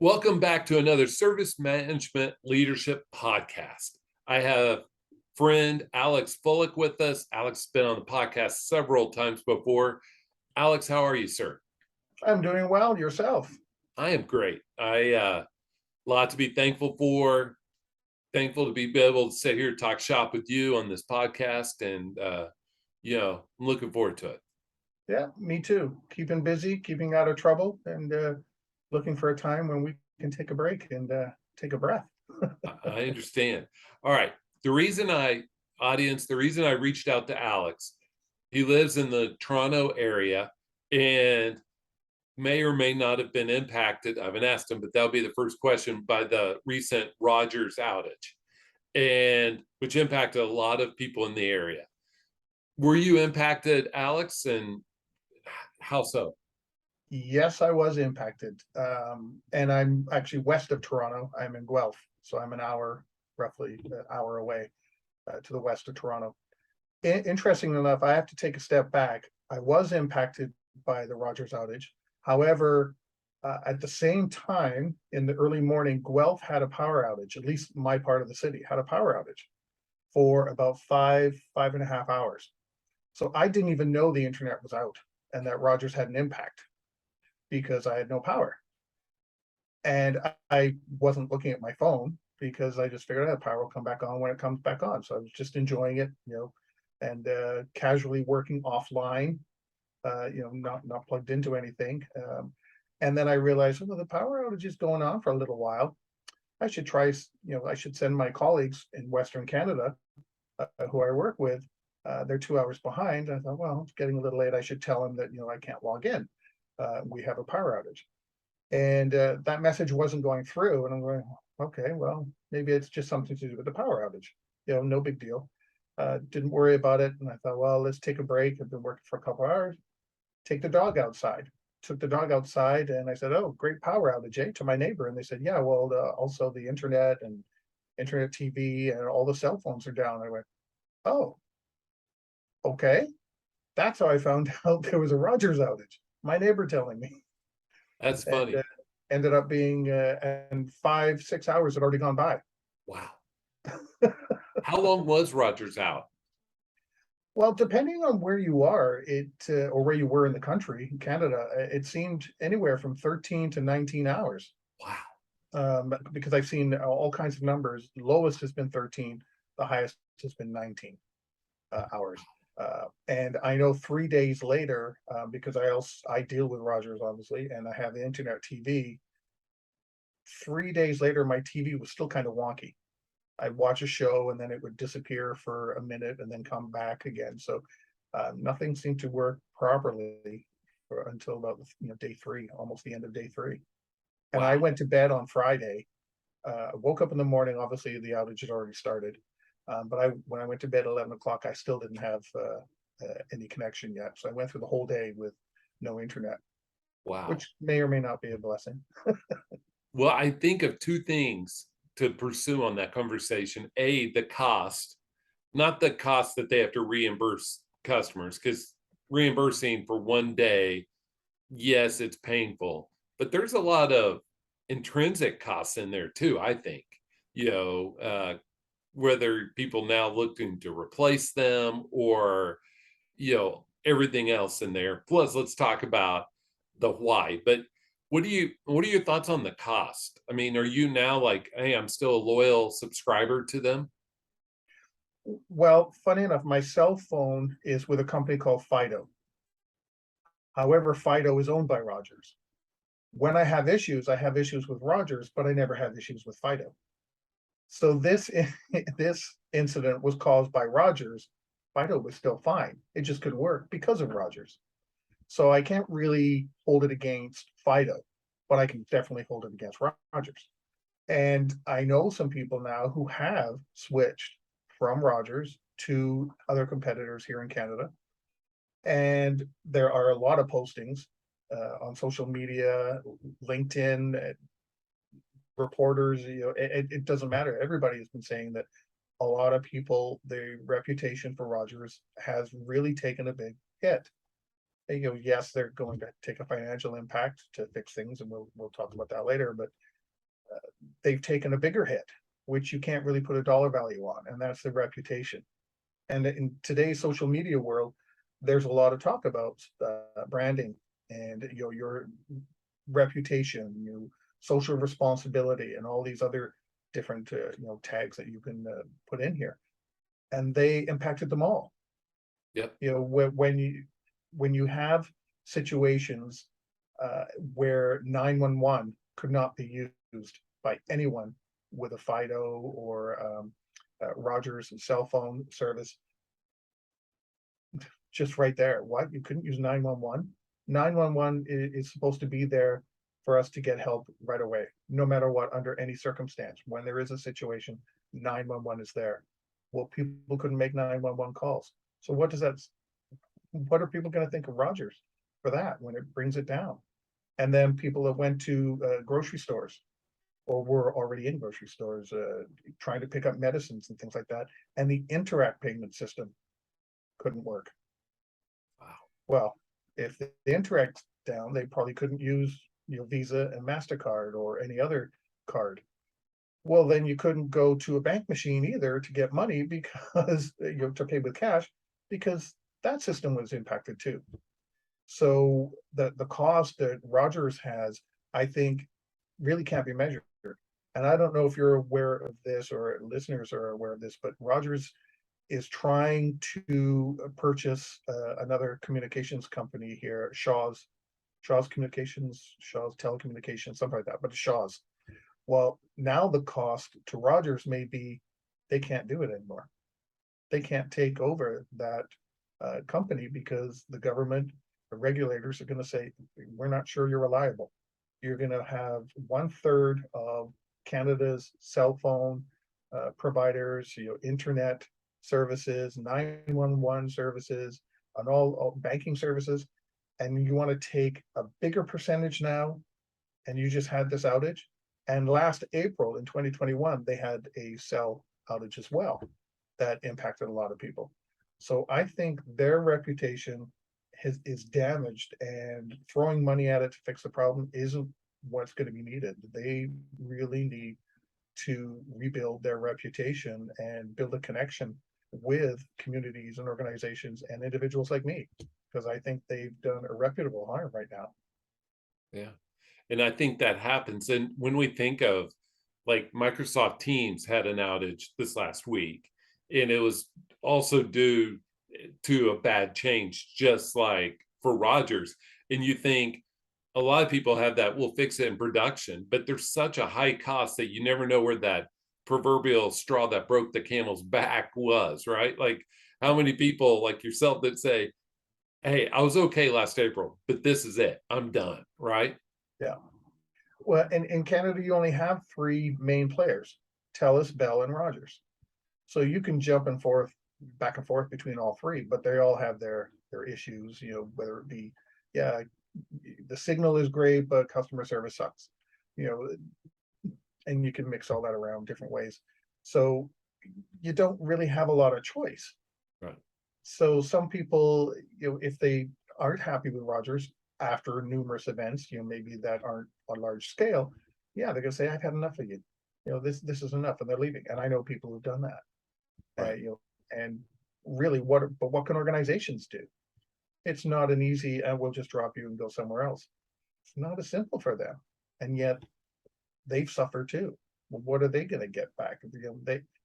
Welcome back to another Service Management Leadership podcast. I have friend Alex Fullick with us. Alex has been on the podcast several times before. Alex, how are you, sir? I'm doing well. Yourself? I am great. I lot to be thankful for. Thankful to be able to sit here and talk shop with you on this podcast, and I'm looking forward to it. Yeah, me too. Keeping busy, keeping out of trouble, and looking for a time when we can take a break and take a breath. I understand. All right. The reason I the reason I reached out to Alex, he lives in the Toronto area and may or may not have been impacted. I haven't asked him, but that'll be the first question by the recent Rogers outage, and which impacted a lot of people in the area. Were you impacted, Alex? And how so? Yes, I was impacted. And I'm actually west of Toronto. I'm in Guelph, so I'm an hour, roughly an hour away to the west of Toronto. Interesting enough, I have to take a step back. I was impacted by the Rogers outage. However, at the same time, in the early morning, Guelph had a power outage. At least my part of the city had a power outage for about 5.5 hours. So I didn't even know the internet was out and that Rogers had an impact because I had no power. And I wasn't looking at my phone because I just figured out power will come back on when it comes back on. So I was just enjoying it, and casually working offline, not plugged into anything. And then I realized, well, the power outage is going on for a little while. I should try, I should send my colleagues in Western Canada who I work with, they're 2 hours behind. I thought, well, it's getting a little late. I should tell them that, I can't log in. We have a power outage. And that message wasn't going through. And I'm going, okay, well, maybe it's just something to do with the power outage. No big deal. Didn't worry about it. And I thought, well, let's take a break. I've been working for a couple of hours. Take the dog outside. Took the dog outside and I said, oh, great power outage, to my neighbor. And they said, yeah, well, also the internet and internet TV and all the cell phones are down. I went, oh, okay. That's how I found out there was a Rogers outage. My neighbor telling me, That's and funny. ended up being, and 5, 6 hours had already gone by. Wow. How long was Rogers out? Well, depending on where you are, or where you were in the country, in Canada, it seemed anywhere from 13 to 19 hours. Wow. Because I've seen all kinds of numbers. The lowest has been 13, the highest has been 19 hours. And I know 3 days later, because I deal with Rogers obviously, and I have the internet TV. 3 days later, my TV was still kind of wonky. I'd watch a show and then it would disappear for a minute and then come back again. So nothing seemed to work properly until about day three, almost the end of day three. And I Wow. went to bed on Friday. Woke up in the morning. Obviously, the outage had already started. But when I went to bed at 11 o'clock, I still didn't have any connection yet. So I went through the whole day with no internet, Wow. which may or may not be a blessing. Well, I think of two things to pursue on that conversation. A, the cost, not the cost that they have to reimburse customers, because reimbursing for one day, yes, it's painful, but there's a lot of intrinsic costs in there too, I think. You know, whether people now looking to replace them or, everything else in there. Plus, let's talk about the why. But what are your thoughts on the cost? I mean, are you now like, hey, I'm still a loyal subscriber to them? Well, funny enough, my cell phone is with a company called Fido. However, Fido is owned by Rogers. When I have issues with Rogers, but I never had issues with Fido. So this this incident was caused by Rogers. Fido was still fine. It just could work because of Rogers. So I can't really hold it against Fido, but I can definitely hold it against Rogers. And I know some people now who have switched from Rogers to other competitors here in Canada. And there are a lot of postings on social media, LinkedIn, reporters, it doesn't matter. Everybody has been saying that a lot of people, the reputation for Rogers has really taken a big hit. yes, they're going to take a financial impact to fix things, and we'll talk about that later, but they've taken a bigger hit, which you can't really put a dollar value on, and that's their reputation. And in today's social media world, there's a lot of talk about branding and your reputation, social responsibility, and all these other different tags that you can put in here, and they impacted them all. Yep. When you have situations where 911 could not be used by anyone with a Fido or Rogers cell phone service, just right there, what, you couldn't use 911? 911 is supposed to be there for us to get help right away, no matter what, under any circumstance. When there is a situation, 911 is there. Well, people couldn't make 911 calls. So what are people going to think of Rogers for that when it brings it down? And then people that went to grocery stores or were already in grocery stores trying to pick up medicines and things like that, and the Interact payment system couldn't work. Wow. Well, if the Interact's down, they probably couldn't use Visa and MasterCard or any other card. Well, then you couldn't go to a bank machine either to get money because to pay with cash, because that system was impacted too. So the cost that Rogers has, I think, really can't be measured. And I don't know if you're aware of this or listeners are aware of this, but Rogers is trying to purchase another communications company here, Shaw's Communications, Shaw's Telecommunications, something like that, but Shaw's. Well, now the cost to Rogers may be they can't do it anymore. They can't take over that company because the government, the regulators are going to say, we're not sure you're reliable. You're going to have 1/3 of Canada's cell phone providers, internet services, 911 services, and all banking services, and you want to take a bigger percentage now, and you just had this outage. And last April in 2021, they had a cell outage as well that impacted a lot of people. So I think their reputation is damaged, and throwing money at it to fix the problem isn't what's going to be needed. They really need to rebuild their reputation and build a connection with communities and organizations and individuals like me, because I think they've done irreparable harm right now. Yeah. And I think that happens. And when we think of, like, Microsoft Teams had an outage this last week, and it was also due to a bad change, just like for Rogers. And you think a lot of people have that, we'll fix it in production, but there's such a high cost that you never know where that proverbial straw that broke the camel's back was, right? Like, how many people like yourself that say, hey, I was okay last April, but this is it, I'm done, right? Yeah. Well, in Canada, you only have 3 main players: TELUS, Bell, and Rogers. So you can jump back and forth between all 3, but they all have their issues, whether it be, yeah, the signal is great, but customer service sucks, and you can mix all that around different ways. So you don't really have a lot of choice. Right. So some people, if they aren't happy with Rogers after numerous events, maybe that aren't on large scale, yeah, they're gonna say, I've had enough of you. This is enough, and they're leaving. And I know people who've done that. Right. And really, what can organizations do? It's not an easy, we'll just drop you and go somewhere else. It's not as simple for them, and yet they've suffered too. Well, what are they going to get back?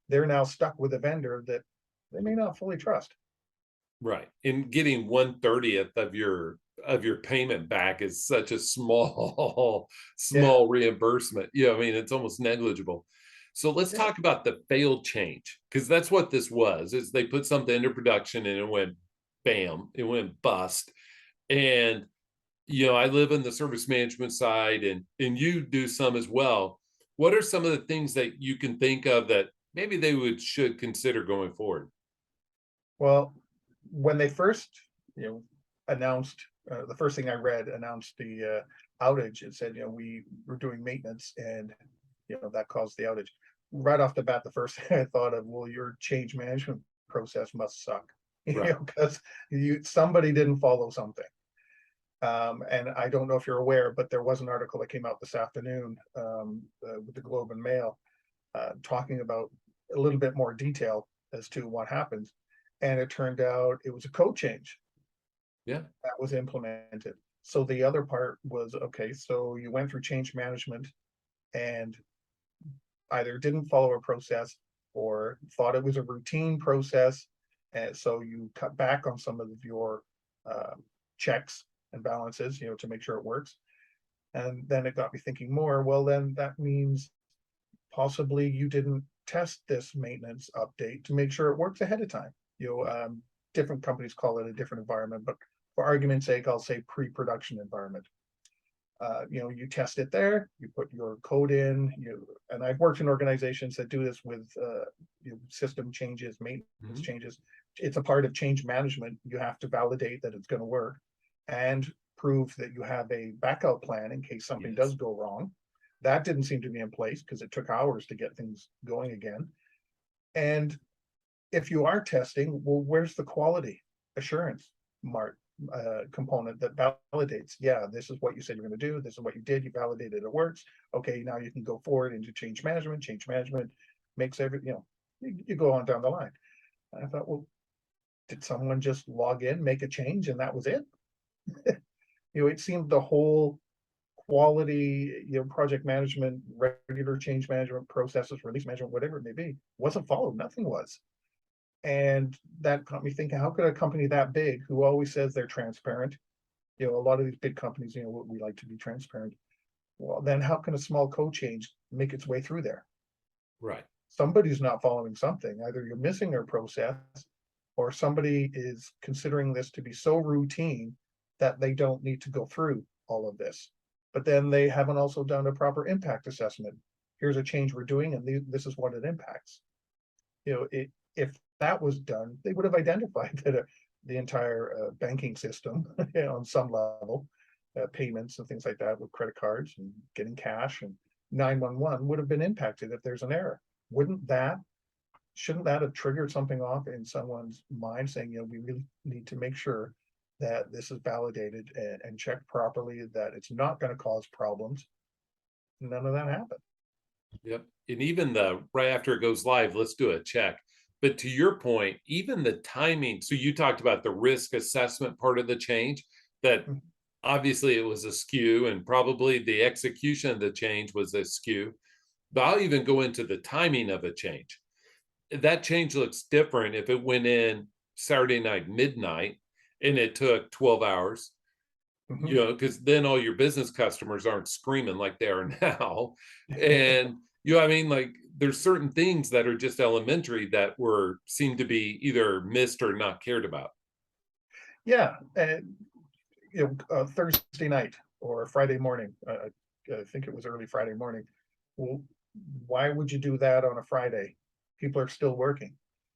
They're now stuck with a vendor that they may not fully trust. Right. And getting 1/30th of your payment back is such a small Yeah, reimbursement. I mean, it's almost negligible. So let's yeah, talk about the failed change, because that's what this was. Is they put something into production and it went bam, it went bust. And I live in the service management side, and you do some as well. What are some of the things that you can think of that maybe they should consider going forward? well, when they first, announced, the first thing I read announced the outage, it said, we were doing maintenance, and that caused the outage. Right off the bat, the first thing I thought of, well, your change management process must suck, Right. because somebody didn't follow something. And I don't know if you're aware, but there was an article that came out this afternoon with the Globe and Mail talking about a little bit more detail as to what happens. And it turned out it was a code change Yeah. that was implemented. So the other part was, okay, so you went through change management and either didn't follow a process or thought it was a routine process. And so you cut back on some of your uh, checks and balances, to make sure it works. And then it got me thinking more, well, then that means possibly you didn't test this maintenance update to make sure it works ahead of time. Different companies call it a different environment, but for argument's sake, I'll say pre-production environment. You test it there, you put your code in, and I've worked in organizations that do this with system changes, maintenance changes. It's a part of change management. You have to validate that it's going to work and prove that you have a backup plan in case something does go wrong. That didn't seem to be in place because it took hours to get things going again. And if you are testing, well, where's the quality assurance component that validates, yeah, this is what you said you're going to do, this is what you did, you validated it works, okay, now you can go forward into change management makes you go on down the line. And I thought, well, did someone just log in, make a change, and that was it? It seemed the whole quality, project management, regular change management processes, release management, whatever it may be, wasn't followed. Nothing was. And that got me thinking, how could a company that big, who always says they're transparent, a lot of these big companies, we like to be transparent. Well, then how can a small code change make its way through there? Right. Somebody's not following something. Either you're missing their process or somebody is considering this to be so routine that they don't need to go through all of this. But then they haven't also done a proper impact assessment. Here's a change we're doing, and this is what it impacts. If that was done, they would have identified that the entire banking system on some level, payments and things like that with credit cards and getting cash and 911 would have been impacted if there's an error. Shouldn't that have triggered something off in someone's mind saying, we really need to make sure that this is validated and checked properly, that it's not going to cause problems? None of that happened. Yep. And even right after it goes live, let's do a check. But to your point, even the timing, so you talked about the risk assessment part of the change, that obviously it was askew, and probably the execution of the change was askew. But I'll even go into the timing of a change. That change looks different if it went in Saturday night, midnight, and it took 12 hours, because then all your business customers aren't screaming like they are now. And, I mean, like, there's certain things that are just elementary that seem to be either missed or not cared about. Yeah. And, Thursday night or Friday morning, I think it was early Friday morning. Well, why would you do that on a Friday? People are still working.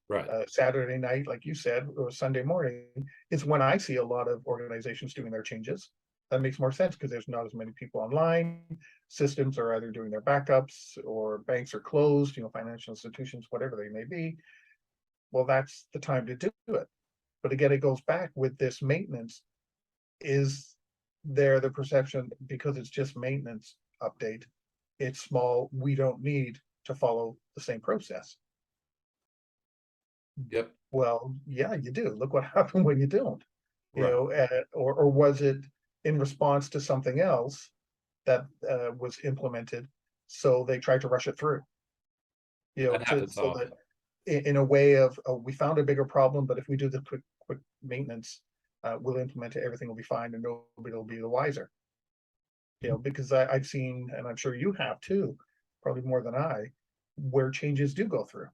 Right. Saturday night, like you said, or Sunday morning is when I see a lot of organizations doing their changes. That makes more sense because there's not as many people online. Systems are either doing their backups or banks are closed, financial institutions, whatever they may be. Well, that's the time to do it. But again, it goes back with this maintenance. Is there the perception, because it's just maintenance update, it's small, we don't need to follow the same process? Yep. Well, yeah, you do. Look what happened when you don't. Right. Or was it in response to something else that was implemented, so they tried to rush it through? That happens So often. that in a way of, we found a bigger problem, but if we do the quick maintenance, we'll implement it, everything will be fine, and nobody will be the wiser. Because I've seen, and I'm sure you have too, probably more than I, where changes do go through.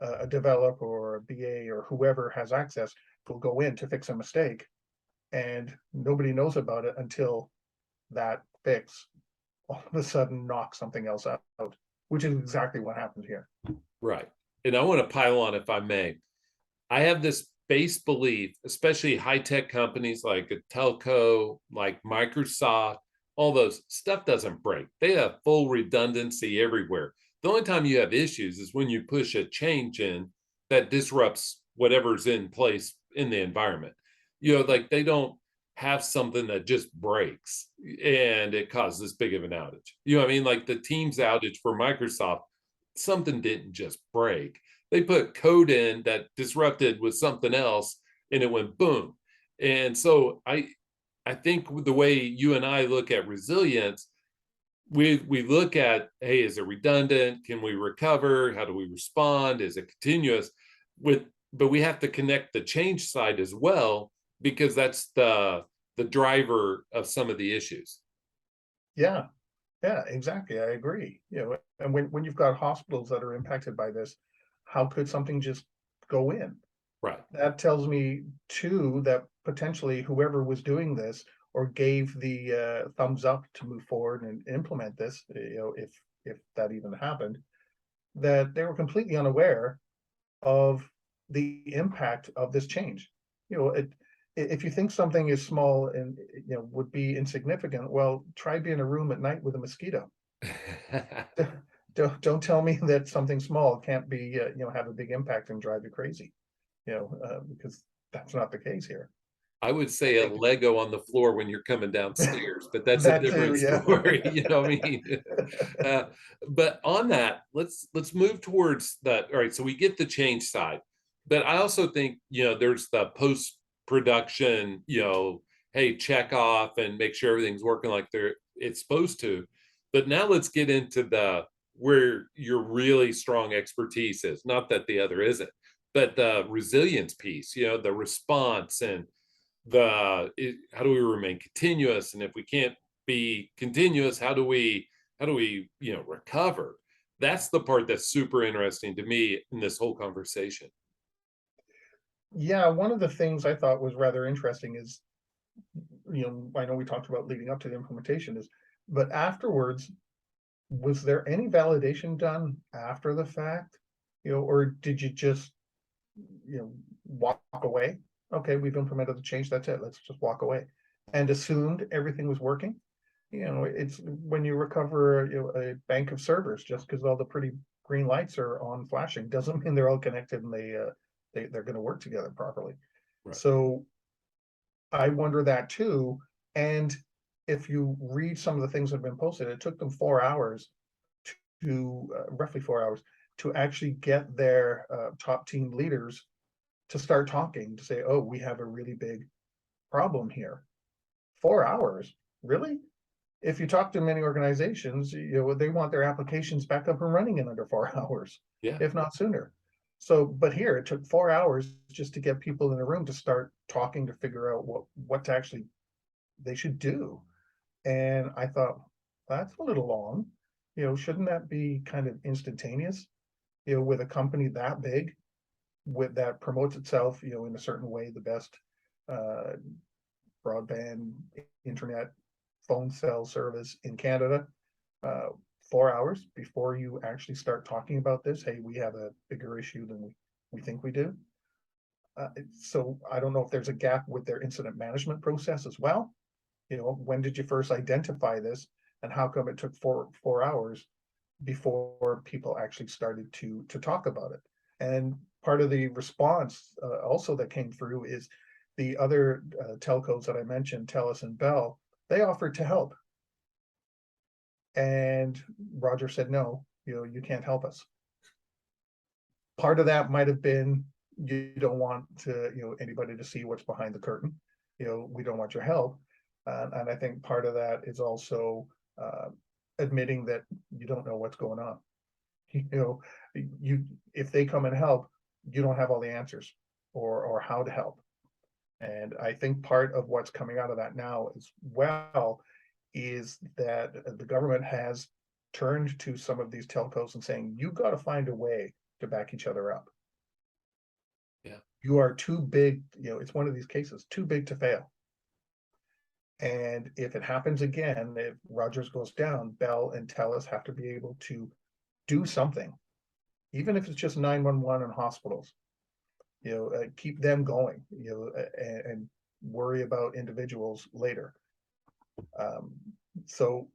A developer or a BA or whoever has access will go in to fix a mistake, and nobody knows about it until that fix all of a sudden knocks something else out, which is exactly what happened here. Right. And I want to pile on, if I may. I have this base belief, especially high-tech companies like a telco, like Microsoft, all those, stuff doesn't break. They have full redundancy everywhere. The only time you have issues is when you push a change in that disrupts whatever's in place in the environment. Like, they don't have something that just breaks and it causes this big of an outage. You know what I mean? Like the Teams outage for Microsoft, something didn't just break. They put code in that disrupted with something else and it went boom. And so I think the way you and I look at resilience, we look at, hey, is it redundant? Can we recover? How do we respond? Is it continuous? With but we have to connect the change side as well, because that's the driver of some of the issues. Yeah, yeah, exactly. I agree. And when you've got hospitals that are impacted by this, how could something just go in? Right. That tells me too that potentially whoever was doing this or gave the thumbs up to move forward and implement this, if that even happened, that they were completely unaware of the impact of this change. If you think something is small and would be insignificant, well, try being in a room at night with a mosquito. Don't tell me that something small can't be have a big impact and drive you crazy. Because that's not the case here. I would I say a think Lego on the floor when you're coming downstairs, but that's a that too, different yeah. story. You know what I mean? Uh, but on that, let's move towards that. All right, so we get the change side, but I also think there's the post production. Hey, check off and make sure everything's working like it's supposed to. But now let's get into the where your really strong expertise is. Not that the other isn't, but the resilience piece. The response and how do we remain continuous, and if we can't be continuous, how do we recover? That's the part that's super interesting to me in this whole conversation. Yeah, one of the things I thought was rather interesting is, I know we talked about leading up to the implementation but afterwards, was there any validation done after the fact? Or did you just, walk away? Okay, we've implemented the change, that's it, let's just walk away. And assumed everything was working? It's when you recover, a bank of servers, just because all the pretty green lights are on flashing, doesn't mean they're all connected and they're going to work together properly. Right. So I wonder that too. And if you read some of the things that have been posted, it took them 4 hours to roughly 4 hours to actually get their top team leaders to start talking to say, oh, we have a really big problem here. 4 hours, really? If you talk to many organizations, they want their applications back up and running in under 4 hours, Yeah. if not sooner. So, but here it took 4 hours just to get people in a room to start talking to figure out what to actually they should do. And I thought, that's a little long. Shouldn't that be kind of instantaneous? With a company that big, with that promotes itself, in a certain way, the best uh, broadband, internet, phone cell service in Canada, uh, 4 hours before you actually start talking about this. Hey, we have a bigger issue than we think we do. So I don't know if there's a gap with their incident management process as well. When did you first identify this, and how come it took 4 hours before people actually started to talk about it? And part of the response also that came through is the other telcos that I mentioned, Telus and Bell, they offered to help. And Roger said, no, you can't help us. Part of that might have been, you don't want anybody to see what's behind the curtain. We don't want your help. And I think part of that is also admitting that you don't know what's going on. If they come and help, you don't have all the answers or how to help. And I think part of what's coming out of that now as well is that the government has turned to some of these telcos and saying, you got to find a way to back each other up. Yeah. You are too big, it's one of these cases, too big to fail. And if it happens again, if Rogers goes down, Bell and Telus have to be able to do something, even if it's just 911 and hospitals. Keep them going, and worry about individuals later. So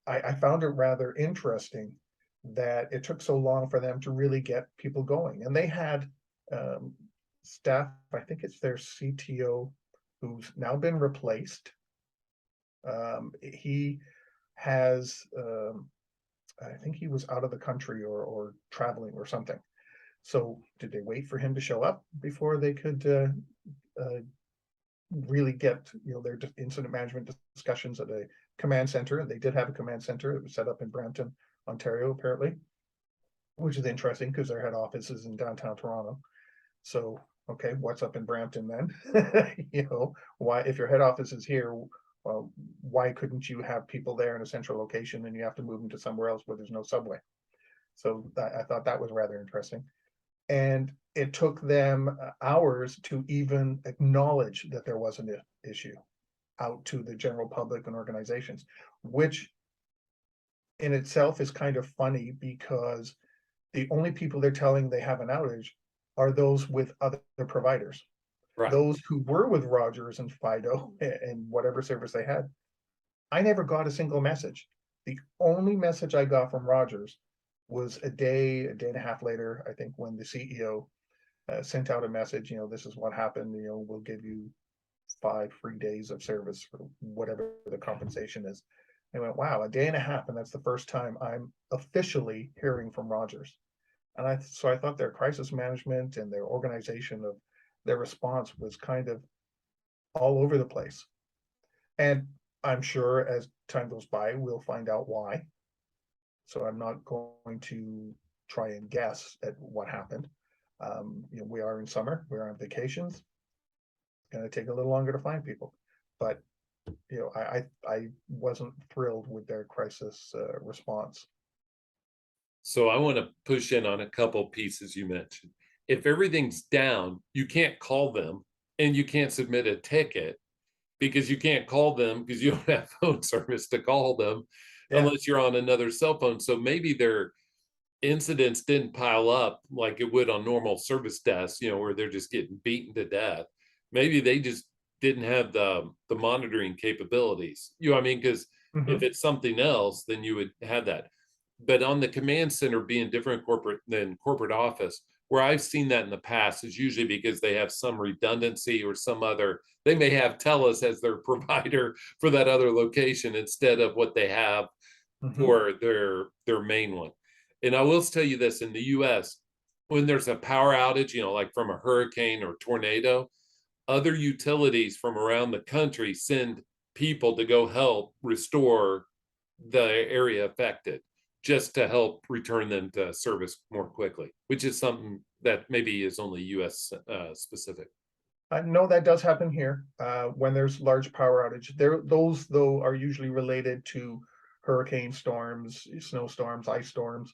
I found it rather interesting that it took so long for them to really get people going. And they had staff, I think it's their CTO who's now been replaced. He has, I think he was out of the country or traveling or something. So did they wait for him to show up before they could really get, their incident management discussions at a command center? And they did have a command center. It was set up in Brampton, Ontario, apparently, which is interesting because their head office is in downtown Toronto. So, okay, what's up in Brampton then? Why, if your head office is here, well, why couldn't you have people there in a central location and you have to move them to somewhere else where there's no subway? So I thought that was rather interesting. And it took them hours to even acknowledge that there was an issue out to the general public and organizations, which in itself is kind of funny because the only people they're telling they have an outage are those with other providers. Right. Those who were with Rogers and Fido and whatever service they had, I never got a single message. The only message I got from Rogers was a day and a half later, I think, when the CEO sent out a message, this is what happened, we'll give you 5 free days of service for whatever the compensation is. I went, wow, a day and a half, and that's the first time I'm officially hearing from Rogers. And I thought their crisis management and their organization of their response was kind of all over the place. And I'm sure as time goes by, we'll find out why. So I'm not going to try and guess at what happened. We are in summer, we're on vacations. It's going to take a little longer to find people, but I wasn't thrilled with their crisis response. So I want to push in on a couple pieces you mentioned. If everything's down, you can't call them and you can't submit a ticket because you can't call them because you don't have phone service to call them unless you're on another cell phone. So maybe their incidents didn't pile up like it would on normal service desks, where they're just getting beaten to death. Maybe they just didn't have the monitoring capabilities. You know what I mean? Because if it's something else, then you would have that. But on the command center being different than corporate office, where I've seen that in the past is usually because they have some redundancy or some other, they may have TELUS as their provider for that other location instead of what they have for their main one. And I will tell you this, in the US, when there's a power outage, like from a hurricane or tornado, other utilities from around the country send people to go help restore the area affected, just to help return them to service more quickly, which is something that maybe is only US specific. I know that does happen here when there's large power outage. Those though are usually related to hurricane storms, snowstorms, ice storms.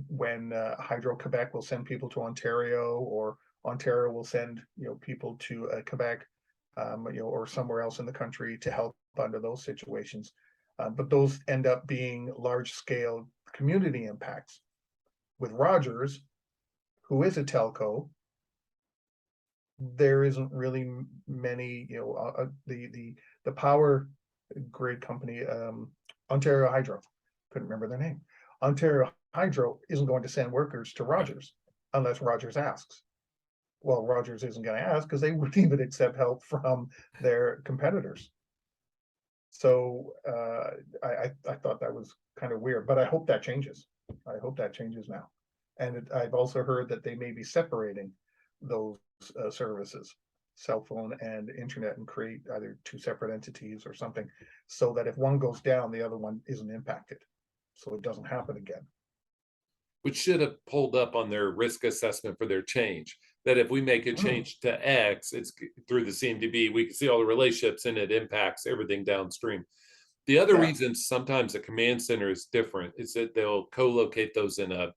When Hydro-Quebec will send people to Ontario, or Ontario will send people to Quebec, or somewhere else in the country to help under those situations. But those end up being large-scale community impacts. With Rogers, who is a telco, there isn't really many. The power grid company, Ontario Hydro, couldn't remember their name. Ontario Hydro isn't going to send workers to Rogers unless Rogers asks. Well, Rogers isn't going to ask because they wouldn't even accept help from their competitors. So I thought that was kind of weird, but I hope that changes. I hope that changes now. And I've also heard that they may be separating those services, cell phone and internet, and create either 2 separate entities or something, so that if one goes down, the other one isn't impacted, so it doesn't happen again. Which should have pulled up on their risk assessment for their change. That if we make a change to X, it's through the CMDB, we can see all the relationships and it impacts everything downstream. The other reason sometimes a command center is different is that they'll co-locate those in a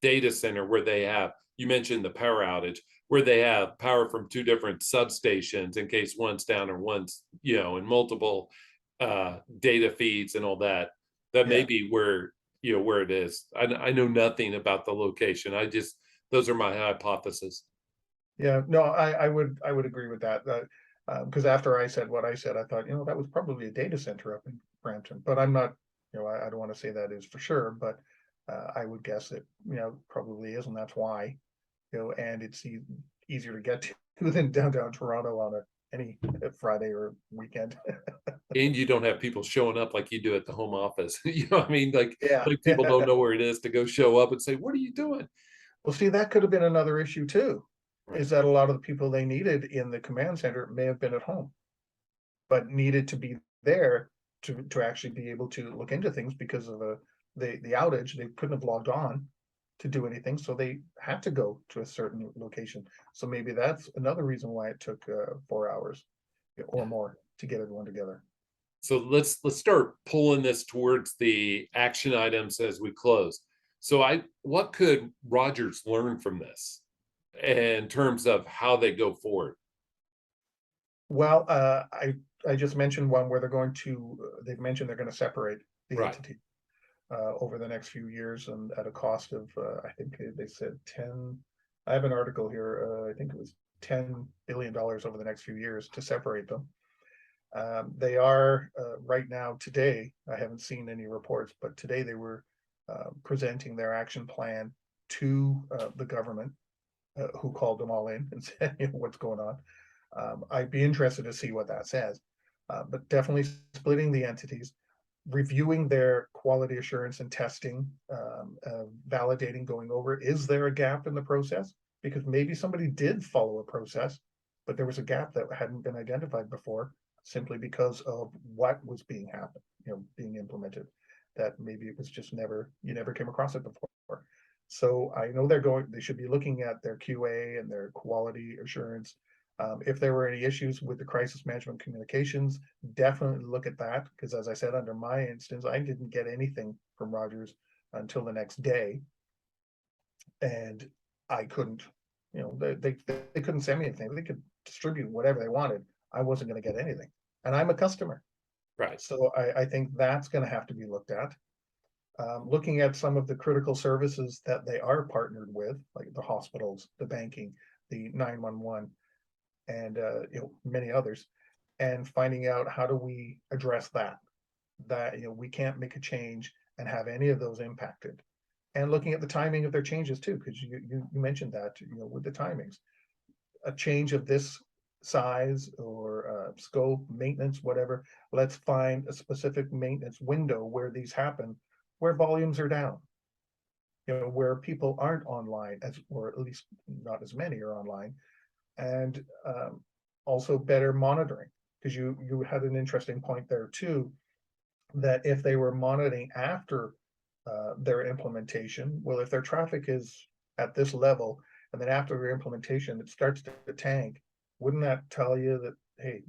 data center where they have, you mentioned the power outage, where they have power from 2 different substations in case one's down or one's, in multiple data feeds and all that. That may be where it is. I know nothing about the location. Those are my hypotheses. Yeah, no, I would agree with that. Because after I said what I said, I thought, that was probably a data center up in Brampton, but I'm not, I don't want to say that is for sure, but I would guess it, probably is, and that's why, and it's easier to get to than downtown Toronto on any Friday or weekend. And you don't have people showing up like you do at the home office. You know what I mean? Yeah. Like people don't know where it is to go show up and say, "What are you doing?" Well, see, that could have been another issue too, Right. is that a lot of the people they needed in the command center may have been at home, but needed to be there to actually be able to look into things because of the outage. They couldn't have logged on to do anything, so they had to go to a certain location. So maybe that's another reason why it took 4 hours or more to get everyone together. So let's start pulling this towards the action items as we close. So what could Rogers learn from this in terms of how they go forward? Well, I just mentioned one where they're going to, they've mentioned they're going to separate the Right. entity over the next few years and at a cost of, I think they said 10, I have an article here, I think it was $10 billion over the next few years to separate them. They are right now, today, I haven't seen any reports, but today they were presenting their action plan to the government, who called them all in and said, you know, what's going on. I'd be interested to see what that says, but definitely splitting the entities, reviewing their quality assurance and testing, validating, going over, is there a gap in the process? Because maybe somebody did follow a process, but there was a gap that hadn't been identified before, simply because of what was being being implemented. That maybe it was just you never came across it before. So I know they should be looking at their QA and their quality assurance. If there were any issues with the crisis management communications, definitely look at that, because as I said, under my instance, I didn't get anything from Rogers until the next day, and I couldn't, they couldn't send me anything. They could distribute whatever they wanted. I wasn't going to get anything, and I'm a customer. Right. So I think that's going to have to be looked at. Looking at some of the critical services that they are partnered with, like the hospitals, the banking, the 911, and many others, and finding out how do we address that we can't make a change and have any of those impacted, and looking at the timing of their changes too, because you mentioned that, with the timings, a change of this size or scope, maintenance, whatever. Let's find a specific maintenance window where these happen, where volumes are down, where people aren't online, or at least not as many are online, and also better monitoring, because you had an interesting point there too, that if they were monitoring after their implementation, well, if their traffic is at this level, and then after their implementation it starts to tank, wouldn't that tell you that, hey,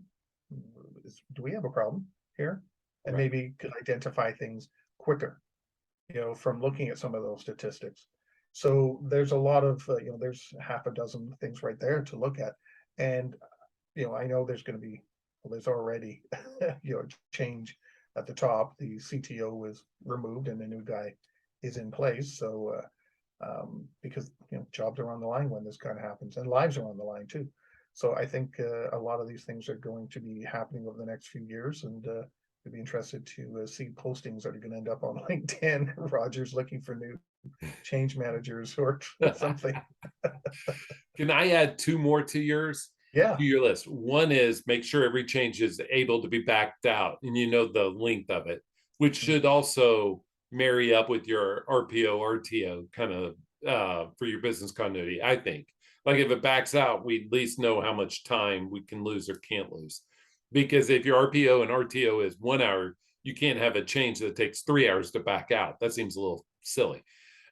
do we have a problem here? And Right. maybe could identify things quicker, from looking at some of those statistics. So there's a lot of, there's half a dozen things right there to look at. And, I know there's going to be, well, there's already, change at the top. The CTO was removed and the new guy is in place. So, because, jobs are on the line when this kind of happens, and lives are on the line too. So I think a lot of these things are going to be happening over the next few years, and I'd be interested to see postings that are going to end up on LinkedIn. Rogers looking for new change managers or something. Can I add two more to Yeah. your list? One is make sure every change is able to be backed out and you know the length of it, which should also marry up with your RPO, RTO kind of for your business continuity, I think. Like if it backs out, we at least know how much time we can lose or can't lose. Because if your RPO and RTO is 1 hour, you can't have a change that takes 3 hours to back out. That seems a little silly.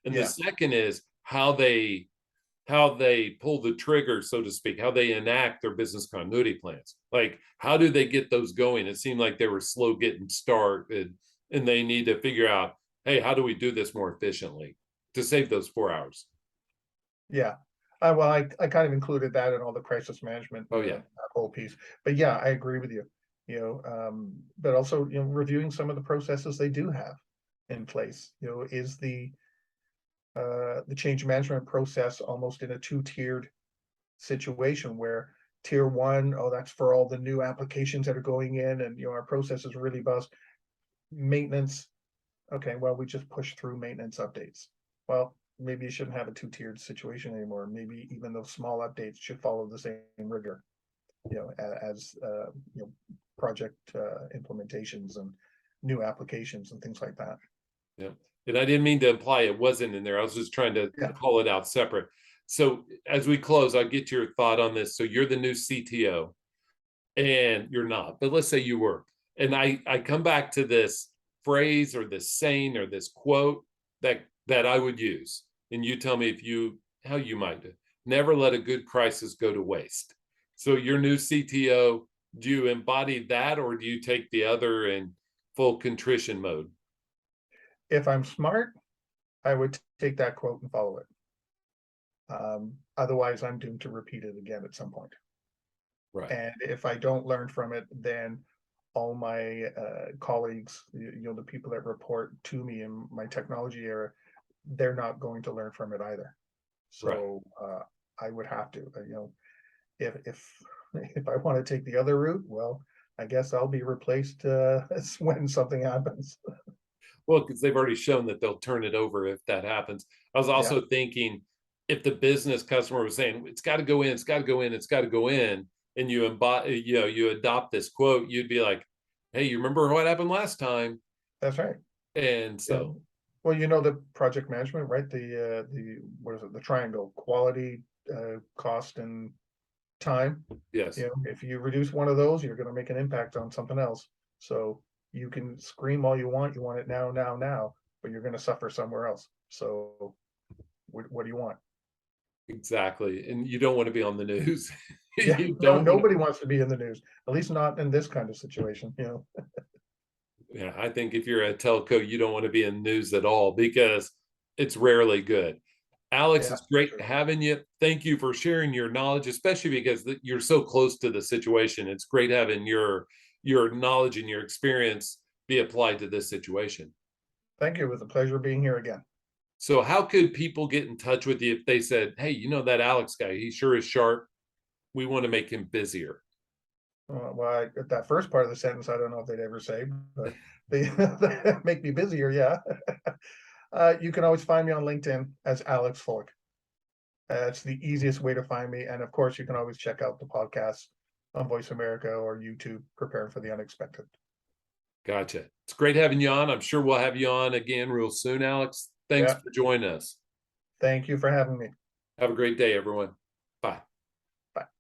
And the Yeah. second is how they pull the trigger, so to speak, how they enact their business continuity plans. Like, how do they get those going? It seemed like they were slow getting started, and they need to figure out, hey, how do we do this more efficiently to save those 4 hours? Yeah. Well, I kind of included that in all the crisis management, Oh, yeah. that whole piece. But yeah, I agree with you. But also, reviewing some of the processes they do have in place. Is the change management process almost in a two-tiered situation, where tier one, oh, that's for all the new applications that are going in, and our process is really bust. Maintenance, okay, well, we just push through maintenance updates. Well, maybe you shouldn't have a two-tiered situation anymore. Maybe even those small updates should follow the same rigor. as project implementations and new applications and things like that. Yeah. And I didn't mean to imply it wasn't in there. I was just trying to call it out separate. So as we close, I'll get your thought on this. So you're the new CTO and you're not, but let's say you were. And I come back to this phrase or this saying or this quote that I would use. And you tell me how you might do. Never let a good crisis go to waste. So your new CTO, do you embody that or do you take the other in full contrition mode? If I'm smart, I would take that quote and follow it. Otherwise, I'm doomed to repeat it again at some point. Right. And if I don't learn from it, then all my colleagues, the people that report to me in my technology era, they're not going to learn from it either. So I would have to, if I want to take the other route, well, I guess I'll be replaced when something happens. Well, because they've already shown that they'll turn it over if that happens. I was also thinking if the business customer was saying it's got to go in, it's got to go in, it's got to go in, and you adopt this quote, you'd be like, hey, you remember what happened last time? That's right. And so, well, the project management, right? The what is it? The triangle: quality, cost, and time. yes, If you reduce one of those, you're going to make an impact on something else. So you can scream all you want it now, but you're going to suffer somewhere else. So what do you want? exactly. And you don't want to be on the news. Yeah, You no, don't nobody wants to be in the news, at least not in this kind of situation. Yeah, I think if you're a telco, you don't want to be in news at all because it's rarely good. Alex, Yeah, it's great sure. having you. Thank you for sharing your knowledge, especially because you're so close to the situation. It's great having your knowledge and your experience be applied to this situation. Thank you. It was a pleasure being here again. So how could people get in touch with you if they said, hey, that Alex guy, he sure is sharp. We want to make him busier. Well, that first part of the sentence, I don't know if they'd ever say, but they make me busier. Yeah. You can always find me on LinkedIn as Alex Fullick. It's the easiest way to find me. And of course, you can always check out the podcast on Voice America or YouTube, Prepare for the Unexpected. Gotcha. It's great having you on. I'm sure we'll have you on again real soon, Alex. Thanks for joining us. Thank you for having me. Have a great day, everyone.